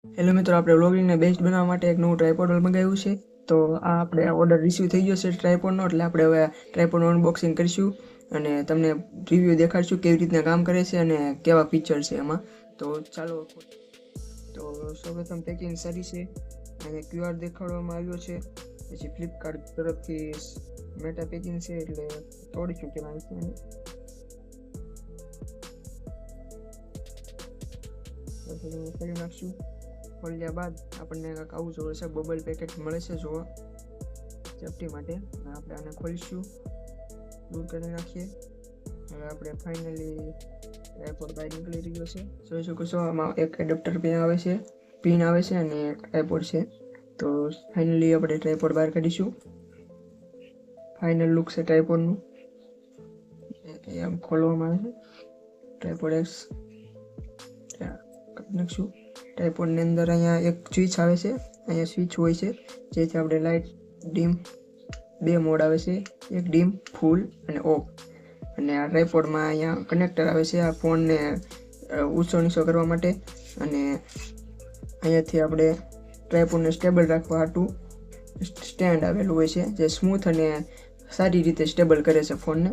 Hello મિત્રો, આપણે વ્લોગિંગને best બનાવવા માટે એક નવું ટ્રાયપોડ મંગાવ્યું છે. તો આ આપણે ઓર્ડર રિસીવ થઈ ગયો છે ટ્રાયપોડનો, એટલે આપણે હવે ટ્રાયપોડનું અનબોક્સિંગ કરીશું અને તમને રિવ્યૂ દેખાડશું કેવી રીતના કામ કરે છે અને કેવા ફીચર છે એમાં. તો ચાલો. તો સૌપ્રથમ પેકિંગ સારી છે અને QR દેખાડવામાં આવ્યો છે. પછી ફ્લિપકાર્ટ તરફથી મેટા પેકિંગ છે, એટલે તોડીશું કે કરી નાખશું. ખોલ્યા બાદ આપણને કંઈક આવું જોવે છે, બબલ પેકેટ મળે છે જોવા સેફટી માટે. આપણે આને ખોલીશું, દૂર કરી નાખીએ. હવે આપણે ફાઇનલી ટ્રાયપોડ બહાર નીકળી રહ્યો છે. જોઈ શકો છો, આમાં એક એડપ્ટર પિન આવે છે અને ટ્રાયપોડ છે. તો ફાઇનલી આપણે ટ્રાયપોડ બહાર કાઢીશું. ફાઇનલ લુક છે ટ્રાયપોડનું. એમ ખોલવામાં આવે છે. ટ્રાયપોડ એક્સ નાખશું. ટ્રાયપોડની અંદર અહીંયા એક સ્વિચ આવે છે, અહીંયા સ્વિચ હોય છે જેથી આપણે લાઇટ ડીમ બે મોડ આવે છે, એક ડીમ, ફૂલ અને ઓફ. અને આ ટ્રાયપોડમાં અહીંયા કનેક્ટર આવે છે આ ફોનને ઊંચો નીચો કરવા માટે. અને અહીંયાથી આપણે ટ્રાયપોડને સ્ટેબલ રાખવા હાટું સ્ટેન્ડ આવેલું હોય છે, જે સ્મૂથ અને સારી રીતે સ્ટેબલ કરે છે ફોનને.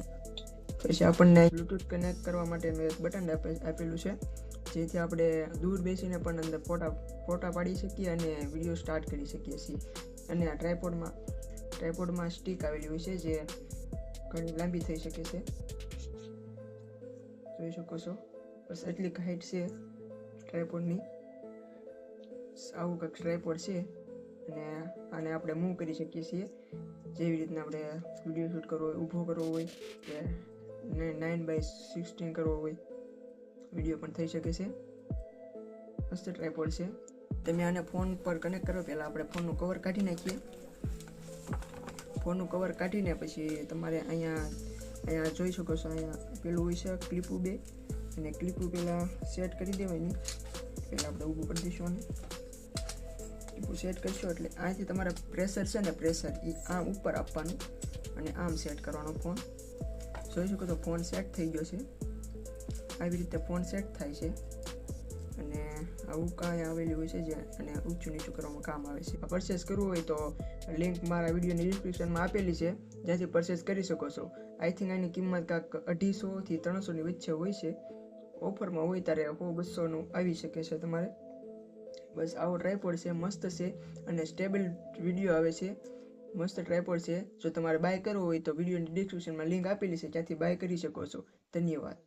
પછી આપણને બ્લૂટૂથ કનેક્ટ કરવા માટેનું એક બટન આપેલું છે, જેથી આપણે દૂર બેસીને પણ અંદર ફોટા પાડી શકીએ અને વિડીયો સ્ટાર્ટ કરી શકીએ છીએ. અને આ ટ્રાયપોડમાં સ્ટીક આવેલી હોય છે, જે ઘણી લાંબી થઈ શકે છે. જોઈ શકો છો, બસ એટલી હાઈટ છે ટ્રાયપોડની. આવું કંઈક ટ્રાયપોડ છે અને આને આપણે મૂવ કરી શકીએ છીએ. જેવી રીતના આપણે વિડીયો શૂટ કરવો હોય, ઊભો કરવો હોય કે 9x16 કરવો હોય, વિડીયો પણ થઈ શકે છે. મસ્ત ટ્રાયપોડ છે. તમે આને ફોન પર કનેક્ટ કરો પહેલાં આપણે ફોનનું કવર કાઢી નાખીએ. ફોનનું કવર કાઢીને પછી તમારે અહીંયા જોઈ શકો છો, અહીંયા પેલું હોય છે ક્લિપું બે, અને ક્લિપું પહેલાં સેટ કરી દેવાની. પહેલાં આપણે ઊભું કરી દઈશું અને ક્લિપું સેટ કરીશું એટલે અહીંથી તમારે પ્રેશર છે ને, પ્રેશર એ આમ ઉપર આપવાનું અને આમ સેટ કરવાનો ફોન. જોઈ શકો તો ફોન સેટ થઈ ગયો છે. આવી રીતે ફોન સેટ થાય છે અને આવું કાંઈ આવેલી હોય છે જે અને ઊંચું નીચું કરવામાં કામ આવે છે. પરચેસ કરવું હોય તો લિંક મારા વિડીયોની ડિસ્ક્રિપ્શનમાં આપેલી છે, જ્યાંથી પરચેસ કરી શકો છો. આઈ થિંક આની કિંમત કાંક 250 થી 300 ની વચ્ચે હોય છે. ઓફરમાં હોય ત્યારે 100-200 આવી શકે છે તમારે. બસ આવો ટ્રાયપોડ છે, મસ્ત છે અને સ્ટેબલ વિડીયો આવે છે. મસ્ત ટ્રાયપોડ છે. જો તમારે બાય કરવો હોય તો વિડીયોની ડિસ્ક્રિપ્શનમાં લિંક આપેલી છે, ત્યાંથી બાય કરી શકો છો. ધન્યવાદ.